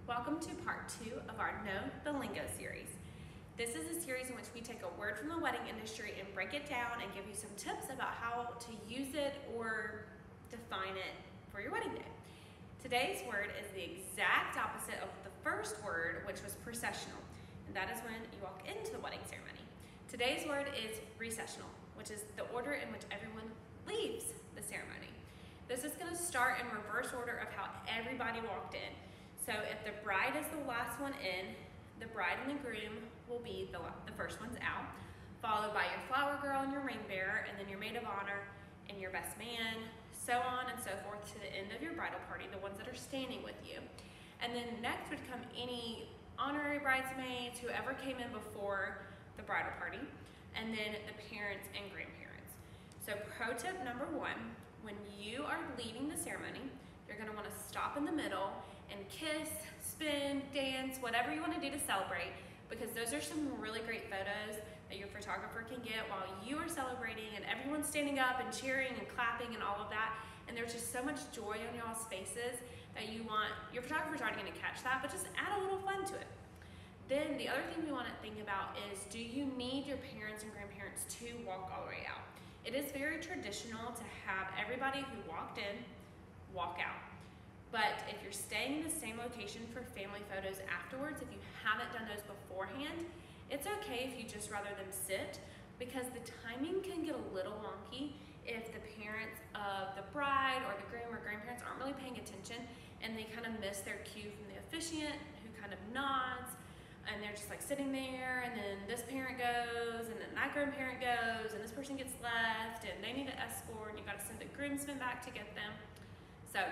Welcome to part 2 of our Know the Lingo series. This is a series in which we take a word from the wedding industry and break it down and give you some tips about how to use it or define it for your wedding day. Today's word is the exact opposite of the first word, which was processional, and that is when you walk into the wedding ceremony. Today's word is recessional, which is the order in which everyone leaves the ceremony. This is going to start in reverse order of how everybody walked in. So if the bride is the last one in, the bride and the groom will be the first ones out, followed by your flower girl and your ring bearer, and then your maid of honor and your best man, so on and so forth to the end of your bridal party, the ones that are standing with you. And then next would come any honorary bridesmaids, whoever came in before the bridal party, and then the parents and grandparents. So pro tip number 1, when you are leaving the ceremony, you're going to want to stop in the middle and kiss, spin, dance, whatever you want to do to celebrate, because those are some really great photos that your photographer can get while you are celebrating and everyone's standing up and cheering and clapping and all of that. And there's just so much joy on y'all's faces that your photographer's already going to catch that, but just add a little fun to it. Then the other thing we want to think about is, do you need your parents and grandparents to walk all the way out? It is very traditional to have everybody who walked in walk out. But if you're staying in the same location for family photos afterwards, if you haven't done those beforehand, it's okay if you just rather them sit, because the timing can get a little wonky if the parents of the bride or the groom or grandparents aren't really paying attention and they kind of miss their cue from the officiant who kind of nods, and they're just like sitting there, and then this parent goes, and then that grandparent goes, and this person gets left, and they need an escort, and you got to send the groomsmen back to get them. So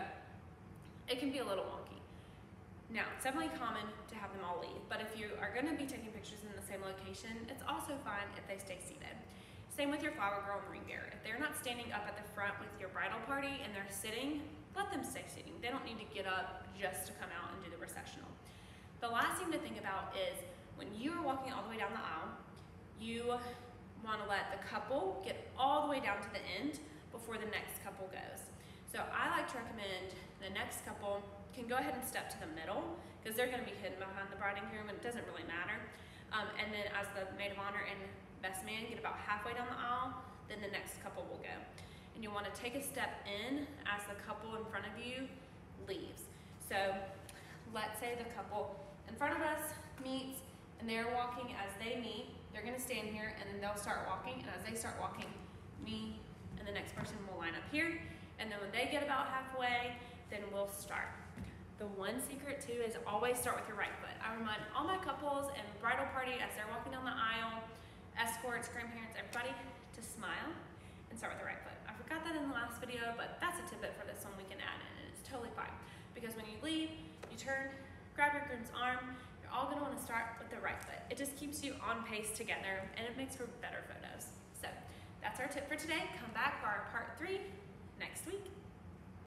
it can be a little wonky. Now, it's definitely common to have them all leave, but if you are going to be taking pictures in the same location, it's also fine if they stay seated. Same with your flower girl and ring bearer. If they're not standing up at the front with your bridal party and they're sitting, let them stay sitting. They don't need to get up just to come out and do the recessional. The last thing to think about is when you are walking all the way down the aisle, you want to let the couple get all the way down to the end before the next couple goes. So I like to recommend the next couple can go ahead and step to the middle, because they're going to be hidden behind the bride and groom and it doesn't really matter. And then as the maid of honor and best man get about halfway down the aisle, then the next couple will go. And you want to take a step in as the couple in front of you leaves. So let's say the couple in front of us meets and they're walking. As they meet, they're going to stand here and then they'll start walking, and as they start walking, me and the next person will line up here. And then when they get about halfway, then we'll start. The one secret too is always start with your right foot. I remind all my couples and bridal party as they're walking down the aisle, escorts, grandparents, everybody, to smile and start with the right foot. I forgot that in the last video, but that's a tidbit for this one we can add in, and it's totally fine. Because when you leave, you turn, grab your groom's arm, you're all gonna wanna start with the right foot. It just keeps you on pace together, and it makes for better photos. So that's our tip for today. Come back for our part 3 next week.